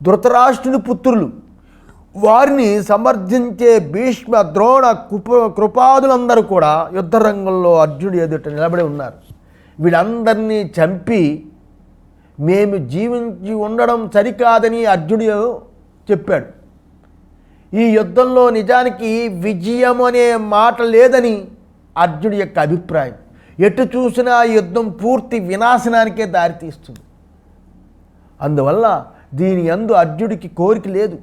ధృతరాష్ట్రుని పుత్రులు, వారిని సమర్థించే భీష్మ, ద్రోణ, కృపాదులందరూ కూడా యుద్ధరంగంలో అర్జునుడు ఎదుట నిలబడి ఉన్నారు. వీళ్ళందరినీ చంపి మేము జీవించి ఉండడం సరికాదని అర్జునుడు చెప్పాడు. ఈ యుద్ధంలో నిజానికి విజయం అనే మాట లేదని అర్జునుడి యొక్క అభిప్రాయం. ఎటు చూసినా ఈ యుద్ధం పూర్తి వినాశనానికే దారితీస్తుంది. అందువల్ల దీని యందు అర్జునుడికి కోరిక లేదు.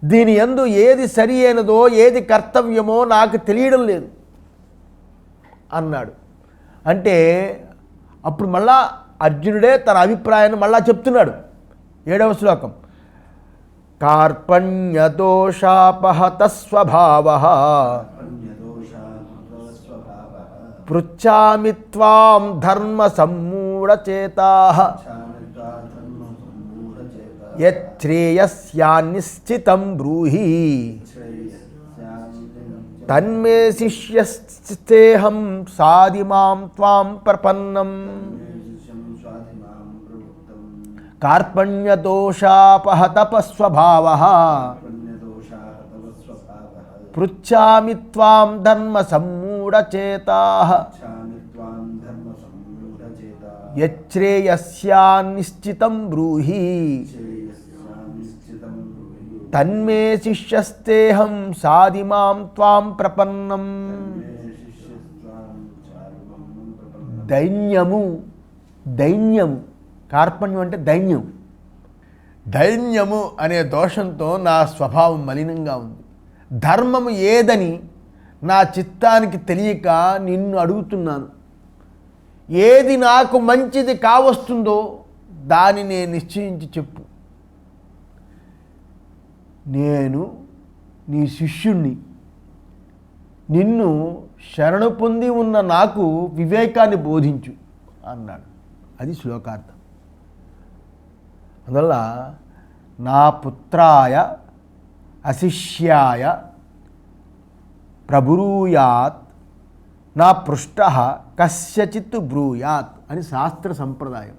దీని యందు ఏది సరి అయినదో ఏది కర్తవ్యమో నాకు తెలియడం లేదు అన్నాడు. అంటే అప్పుడు మళ్ళా అర్జునుడే తన అభిప్రాయాన్ని మళ్ళా చెప్తున్నాడు. 7వ శ్లోకం. కార్పణ్యదోషాపహత స్వభావః పృచ్ఛామి త్వాం ధర్మ సమ్మూఢచేతాః యచ్ఛ్రేయస్యాన్నిశ్చితం బ్రూహి తన్మే శిష్యస్తేహం సాధిమాం త్వాం ప్రపన్నం. కార్పణ్యదోషాపహతపస్వభావః పృచ్ఛామి త్వాం ధర్మ సమ్మూఢచేతాః యచ్ఛ్రేయస్యాన్నిశ్చితం బ్రూహి తన్మే శిష్యస్తేహం సాధిమాం త్వాం ప్రపన్నం. దైన్యము కార్పణ్యం అంటే దైన్యము అనే దోషంతో నా స్వభావం మలినంగా ఉంది. ధర్మము ఏదని నా చిత్తానికి తెలియక నిన్ను అడుగుతున్నాను. ఏది నాకు మంచిది కావస్తుందో దానిని నిశ్చయించి చెప్పు. నేను నీ శిష్యుణ్ణి. నిన్ను శరణు పొంది ఉన్న నాకు వివేకాన్ని బోధించు అన్నాడు. అది శ్లోకార్థం. అందువల్ల నా పుత్రాయ అశిష్యాయ ప్రభ్రూయాత్ నా పృష్ట కస్యచిత్ బ్రూయాత్ అని శాస్త్ర సంప్రదాయం.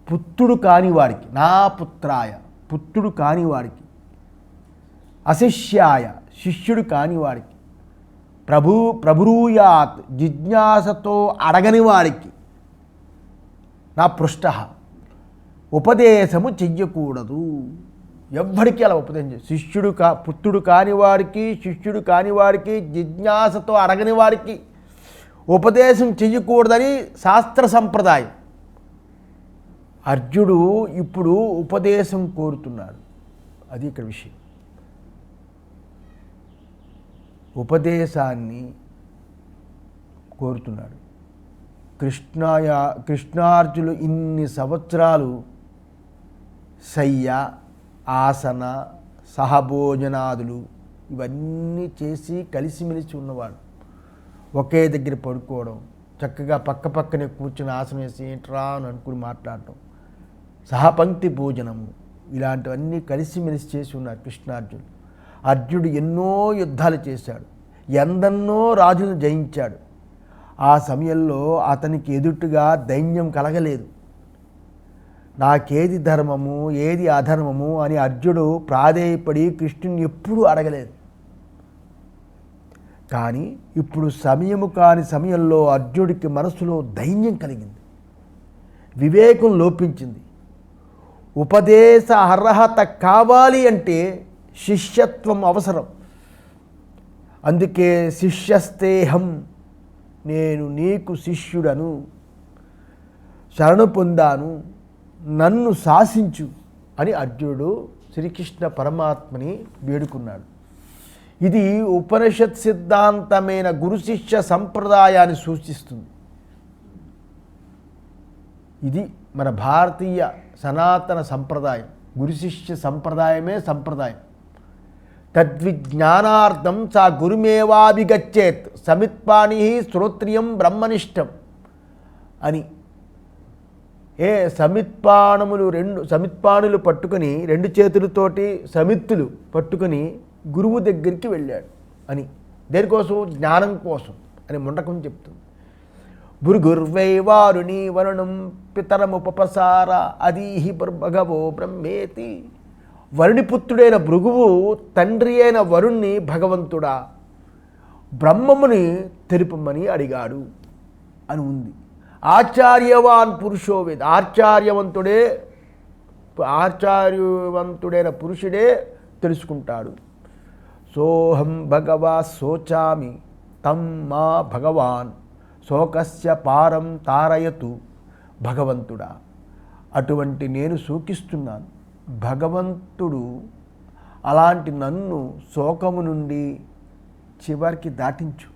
పుత్రుడు కానివాడికి, నా పుత్రాయ పుత్రుడు కానివాడికి, అశిష్యాయ శిష్యుడు కానివాడికి, ప్రభ్రూయాత్ జిజ్ఞాసతో అడగని వాడికి, నా పృష్ట ఉపదేశము చెయ్యకూడదు. ఎవ్వడికి అలా ఉపదేశం పుత్రుడు కానివాడికి, శిష్యుడు కానివాడికి, జిజ్ఞాసతో అడగని వాడికి ఉపదేశం చెయ్యకూడదని శాస్త్ర సంప్రదాయం. అర్జునుడు ఇప్పుడు ఉపదేశం కోరుతున్నాడు. అది ఇక్కడ విషయం. ఉపదేశాన్ని కోరుతున్నాడు. కృష్ణార్జునులు ఇన్ని సంవత్సరాలు శయ్య, ఆసన, సహభోజనాదులు ఇవన్నీ చేసి కలిసిమెలిసి ఉన్నవాడు. ఒకే దగ్గర పడుకోవడం, చక్కగా పక్కనే కూర్చుని ఆసనం వేసి ఏంట్రా అని అనుకుని మాట్లాడటం, సహపంక్తి భోజనము, ఇలాంటివన్నీ కలిసిమెలిసి చేసి ఉన్నారు కృష్ణార్జునుడు. అర్జునుడు ఎన్నో యుద్ధాలు చేశాడు, ఎందన్నో రాజులను జయించాడు. ఆ సమయంలో అతనికి ఎదుటుగా దైన్యం కలగలేదు. నాకేది ధర్మము ఏది అధర్మము అని అర్జునుడు ప్రాధేయపడి కృష్ణుని ఎప్పుడూ అడగలేదు. కానీ ఇప్పుడు సమయము కాని సమయంలో అర్జునుడికి మనసులో దైన్యం కలిగింది, వివేకం లోపించింది. ఉపదేశ అర్హత కావాలి అంటే శిష్యత్వం అవసరం. అందుకే శిష్యస్తేహం, నేను నీకు శిష్యుడను, శరణు పొందాను, నన్ను శాసించు అని అర్జునుడు శ్రీకృష్ణ పరమాత్మని వేడుకున్నాడు. ఇది ఉపనిషత్ సిద్ధాంతమైన గురు శిష్య సంప్రదాయాన్ని సూచిస్తుంది. ఇది మన భారతీయ సనాతన సంప్రదాయం. గురు శిష్య సంప్రదాయమే సంప్రదాయం. తద్విజ్ఞానార్థం సా గురుమేవాభిగచ్చేత్ సమిత్పాణి శ్రోత్రియం బ్రహ్మనిష్టం అని. సమిత్పాణులు పట్టుకొని, రెండు చేతులతోటి సమిత్తులు పట్టుకొని గురువు దగ్గరికి వెళ్ళాడు అని. దేనికోసం? జ్ఞానం కోసం అని ముండకం చెప్తుంది. భృగుర్వై వారుణి వరుణం పితరముపసార అదీహి భగవో బ్రహ్మేతి. వరుణిపుత్రుడైన భృగువు తండ్రి అయిన వరుణ్ణి భగవంతుడా బ్రహ్మముని తెలుపమని అడిగాడు అని ఉంది. ఆచార్యవాన్ పురుషోవేద్, ఆచార్యవంతుడైన పురుషుడే తెలుసుకుంటాడు. సోహం భగవా శోచామి తం మా భగవాన్ శోకస్య పారం తారయతు. భగవంతుడా, అటువంటి నేను శోకిస్తున్నాను, భగవంతుడు అలాంటి నన్ను శోకము నుండి చివరికి దాటించు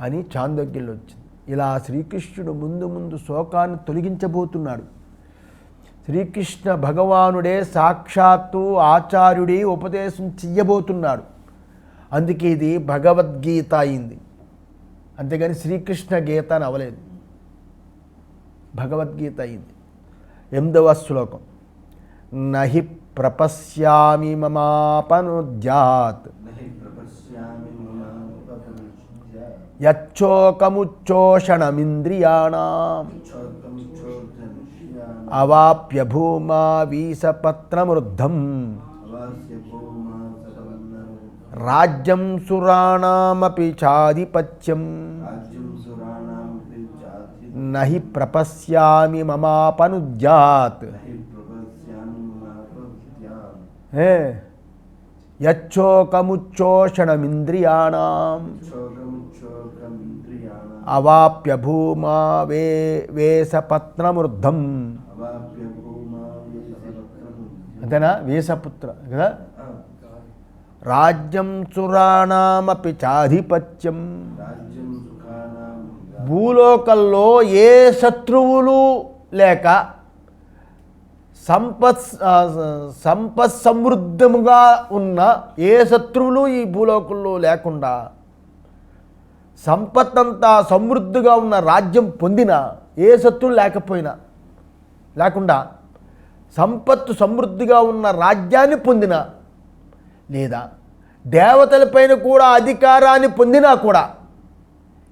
అని చాందోగ్యంలో వచ్చింది. ఇలా శ్రీకృష్ణుడు ముందు ముందు శోకాన్ని తొలగించబోతున్నాడు. శ్రీకృష్ణ భగవానుడే సాక్షాత్తు ఆచార్యుడి ఉపదేశం చెయ్యబోతున్నాడు. అందుకే ఇది భగవద్గీత అయింది, అంతేగాని శ్రీకృష్ణ గీత అని అవలేదు, భగవద్గీత అయింది. 8వ శ్లోకం. నహి ప్రపశ్యామి మమాపనుద్యాత్ యచ్చోకముచ్చోషణమింద్రియాణం అవాప్య భూమా వీసపత్రమృద్ధం రాజ్యం సురాణమపి చాధిపత్యం నహి ప్రపశ్యామి మమాపనుద్యాత్ యచ్చోకముచ్చోషణమింద్రియాణం అవాప్య భూమా వేసపత్రమృద్ధం. అంతేనా? వేసపుత్ర కదా. రాజ్యం సురాణమపి చాధిపత్యం. భూలోకంలో ఏ శత్రువులు లేక సంపత్ సమృద్ధముగా ఉన్న ఏ శత్రువులు ఈ భూలోకంలో లేకుండా, సంపత్తంతా సమృద్ధిగా ఉన్న రాజ్యం పొందిన ఏ శత్రువు లేకుండా సంపత్తు సమృద్ధిగా ఉన్న రాజ్యాన్ని పొందిన, లేదా దేవతలపైన కూడా అధికారాన్ని పొందినా కూడా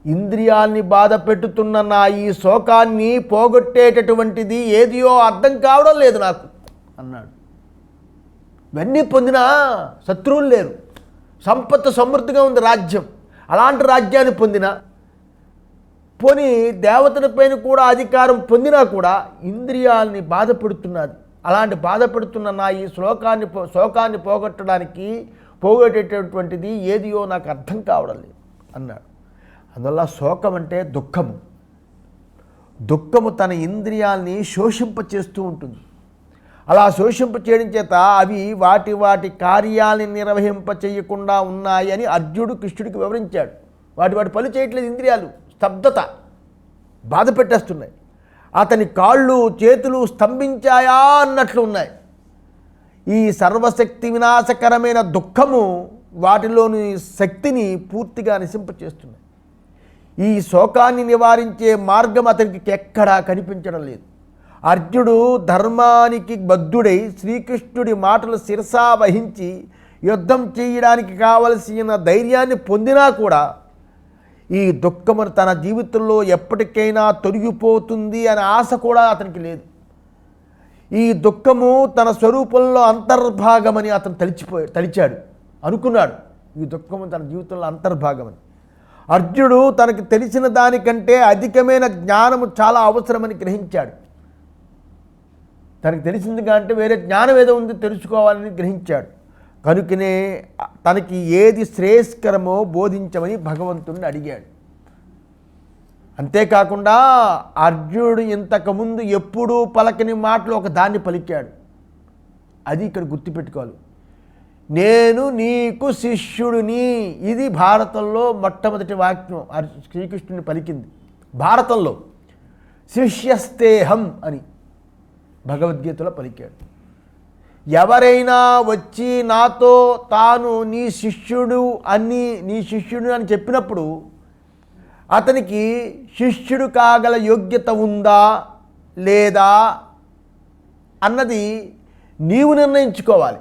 ఇంద్రియాల్ని బాధ పెట్టుతున్న నా ఈ శోకాన్ని పోగొట్టేటటువంటిది ఏదియో అర్థం కావడం లేదు నాకు అన్నాడు. ఇవన్నీ పొందినా శత్రువులు లేరు, సంపత్తు సమృద్ధిగా ఉంది రాజ్యం, అలాంటి రాజ్యాన్ని పొందిన, పోనీ దేవతలపైన కూడా అధికారం పొందినా కూడా ఇంద్రియాల్ని బాధపెడుతున్నది. అలాంటి బాధపెడుతున్న నా ఈ శోకాన్ని పోగొట్టేటటువంటిది ఏదియో నాకు అర్థం కావడం లేదు అన్నాడు. అందువల్ల శోకం అంటే దుఃఖము. దుఃఖము తన ఇంద్రియాల్ని శోషింపచేస్తూ ఉంటుంది. అలా శోషింపచేయడం చేత అవి వాటి కార్యాలని నిర్వహింప చేయకుండా ఉన్నాయి అని అర్జునుడు కృష్ణుడికి వివరించాడు. వాటి పని చేయట్లేదు, ఇంద్రియాలు స్తబ్దత బాధ పెట్టేస్తున్నాయి. అతని కాళ్ళు చేతులు స్తంభించాయా అన్నట్లు ఉన్నాయి. ఈ సర్వశక్తి వినాశకరమైన దుఃఖము వాటిలోని శక్తిని పూర్తిగా నశింపచేస్తున్నాయి. ఈ శోకాన్ని నివారించే మార్గం అతనికి ఎక్కడా కనిపించడం లేదు. అర్జునుడు ధర్మానికి బద్ధుడై శ్రీకృష్ణుడి మాటలు శిరసా వహించి యుద్ధం చేయడానికి కావలసిన ధైర్యాన్ని పొందినా కూడా ఈ దుఃఖము తన జీవితంలో ఎప్పటికైనా తొలగిపోతుంది అనే ఆశ కూడా అతనికి లేదు. ఈ దుఃఖము తన స్వరూపంలో అంతర్భాగమని అతను తలిచాడు, అనుకున్నాడు. ఈ దుఃఖము తన జీవితంలో అంతర్భాగమని. అర్జునుడు తనకు తెలిసిన దానికంటే అధికమైన జ్ఞానము చాలా అవసరమని గ్రహించాడు. తనకు తెలిసింది కంటే వేరే జ్ఞానం ఏదో ఉంది తెలుసుకోవాలని గ్రహించాడు. కనుకనే తనకి ఏది శ్రేయస్కరమో బోధించమని భగవంతుడిని అడిగాడు. అంతేకాకుండా అర్జునుడు ఇంతకుముందు ఎప్పుడూ పలకని మాటలు ఒక దాన్ని పలికాడు. అది ఇక్కడ గుర్తుపెట్టుకోవాలి. నేను నీకు శిష్యుడిని. ఇది భారతంలో మొట్టమొదటి వాక్యం శ్రీకృష్ణుని పలికింది. భారతంలో శిష్యస్తేహం అని భగవద్గీతలో పలికాడు. ఎవరైనా వచ్చి నాతో తాను నీ శిష్యుడు అని చెప్పినప్పుడు అతనికి శిష్యుడు కాగల యోగ్యత ఉందా లేదా అన్నది నీవు నిర్ణయించుకోవాలి.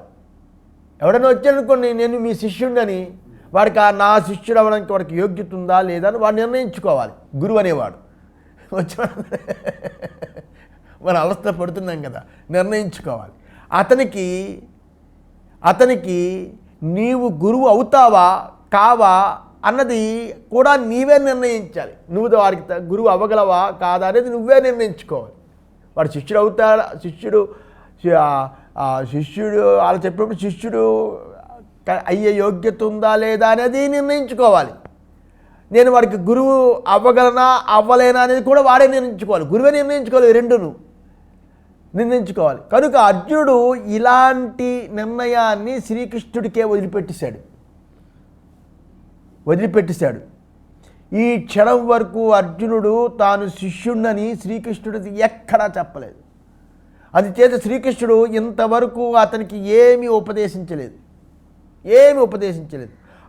ఎవడైనా వచ్చాడనుకోండి, నేను మీ శిష్యుడిని, వాడికి నా శిష్యుడు అవ్వడానికి వాడికి యోగ్యత ఉందా లేదా అని వాడు నిర్ణయించుకోవాలి. గురువు అనేవాడు వచ్చాడు, మనం అవస్థ పడుతున్నాం కదా, నిర్ణయించుకోవాలి. అతనికి నీవు గురువు అవుతావా కావా అన్నది కూడా నీవే నిర్ణయించాలి. నువ్వు వారికి గురువు అవ్వగలవా కాదా అనేది నువ్వే నిర్ణయించుకోవాలి. వాడు శిష్యుడు అవుతాడా, శిష్యుడు వాళ్ళు చెప్పినప్పుడు శిష్యుడు అయ్యే యోగ్యత ఉందా లేదా అనేది నిర్ణయించుకోవాలి. నేను వాడికి గురువు అవ్వగలనా అవ్వలేనా అనేది కూడా వాడే నిర్ణయించుకోవాలి. గురువే నిర్ణయించుకోవాలి, రెండును నిర్ణయించుకోవాలి. కనుక అర్జునుడు ఇలాంటి నిర్ణయాన్ని శ్రీకృష్ణుడికే వదిలిపెట్టేశాడు. ఈ క్షణం వరకు అర్జునుడు తాను శిష్యుడిని శ్రీకృష్ణుడికి ఎక్కడా చెప్పలేదు. అందుచేత శ్రీకృష్ణుడు ఇంతవరకు అతనికి ఏమీ ఉపదేశించలేదు.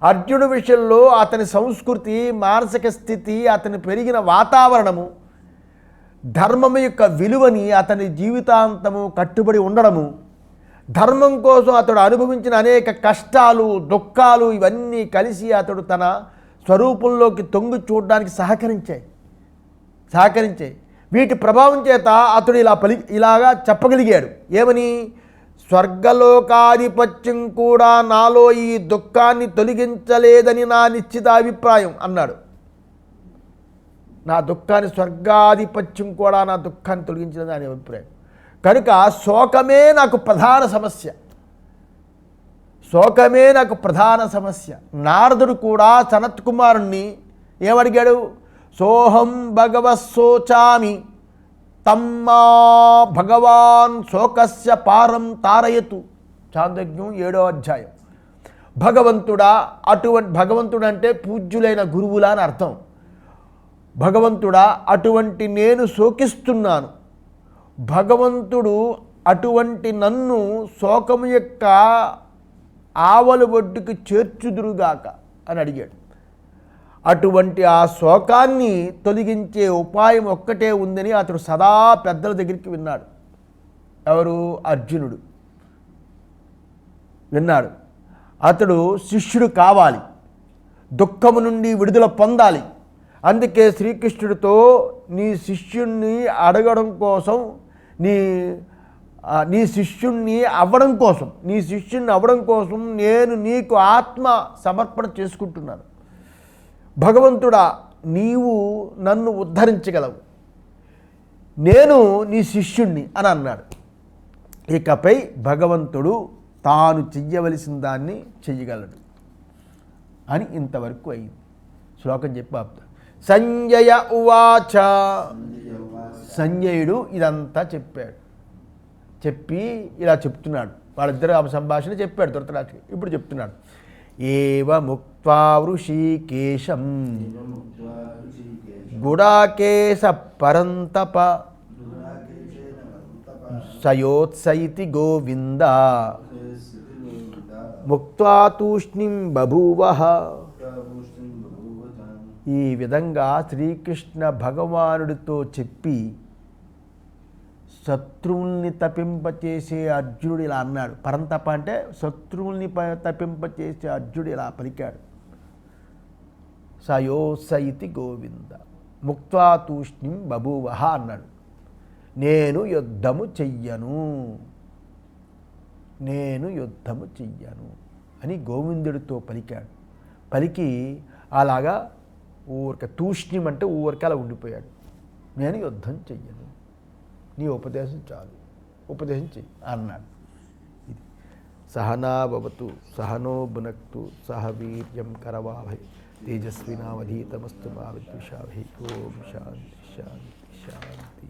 అర్జునుడి విషయంలో అతని సంస్కృతి, మానసిక స్థితి, అతని పెరిగిన వాతావరణము, ధర్మము యొక్క విలువని అతని జీవితాంతము కట్టుబడి ఉండడము, ధర్మం కోసం అతడు అనుభవించిన అనేక కష్టాలు, దుఃఖాలు ఇవన్నీ కలిసి అతడు తన స్వరూపంలోకి తొంగి చూడడానికి సహకరించాయి. వీటి ప్రభావం చేత అతడు ఇలాగా చెప్పగలిగాడు. ఏమని? స్వర్గలోకాధిపత్యం కూడా నాలో ఈ దుఃఖాన్ని తొలగించలేదని నా నిశ్చిత అభిప్రాయం అన్నాడు. నా దుఃఖాన్ని, స్వర్గాధిపత్యం కూడా నా దుఃఖాన్ని తొలగించలేదని అనే అభిప్రాయం. కనుక శోకమే నాకు ప్రధాన సమస్య. నారదుడు కూడా సనత్ కుమారుణ్ణి ఏమడిగాడు? సోహం భగవశోచామి తమ్మా భగవాన్ శోకస్య పారం తారయతు. చాందోగ్యం 7వ అధ్యాయం. భగవంతుడు అంటే పూజ్యులైన గురువులా అని అర్థం. భగవంతుడా, అటువంటి నేను శోకిస్తున్నాను. భగవంతుడు అటువంటి నన్ను శోకము యొక్క ఆవలు ఒడ్డుకు చేర్చుదురుగాక అని అడిగాడు. అటువంటి ఆ శోకాన్ని తొలగించే ఉపాయం ఒక్కటే ఉందని అతడు సదా పెద్దల దగ్గరికి విన్నాడు. ఎవరు? అర్జునుడు విన్నాడు. అతడు శిష్యుడు కావాలి, దుఃఖము నుండి విడుదల పొందాలి. అందుకే శ్రీకృష్ణుడితో నీ శిష్యుణ్ణి అడగడం కోసం, నీ శిష్యుణ్ణి అవ్వడం కోసం నేను నీకు ఆత్మ సమర్పణ చేసుకుంటున్నాను. భగవంతుడా, నీవు నన్ను ఉద్ధరించగలవు, నేను నీ శిష్యుణ్ణి అని అన్నాడు. ఇకపై భగవంతుడు తాను చెయ్యవలసిన దాన్ని చెయ్యగలడు అని ఇంతవరకు అయింది. శ్లోకం చెప్పి సంజయ ఉవాచ. సంజయుడు ఇదంతా చెప్పి ఇలా చెప్తున్నాడు. వాళ్ళిద్దరు ఆ సంభాషణ చెప్పాడు ధృతరాష్ట్రుడికి. ఇప్పుడు చెప్తున్నాడు. ఏవముక్త్వా వృషీకేశం గుడాకేశ పరంతప సయోత్సైతి గోవింద ముక్త్వా తూష్ణిం బభూవః. ఈ విధంగా శ్రీకృష్ణ భగవానుడితో చెప్పి శత్రువుల్ని తప్పింపచేసే అర్జునుడు ఇలా అన్నాడు. పరంతప అంటే శత్రువుల్ని తప్పింపచేసే అర్జునుడు ఇలా పలికాడు. సయోస ఇతి గోవింద ముక్త్వా తూష్ణిం బభూవః అన్నాడు. నేను యుద్ధము చెయ్యను, నేను యుద్ధము చెయ్యను అని గోవిందుడితో పలికాడు. పలికి అలాగా ఊరిక తూష్ణిం అంటే ఊరిక అలా ఉండిపోయాడు. నేను యుద్ధం చెయ్యను, నీ ఉపదేశం చాలు, ఉపదేశం చెయ్యి అన్నాడు. ఇది సహనా భవతు సహనో భునక్తు సహ వీర్యం కరవావహై తేజస్వినావధీతమస్తు మా విద్విషావహై. ఓం శాంతి శాంతి శాంతి.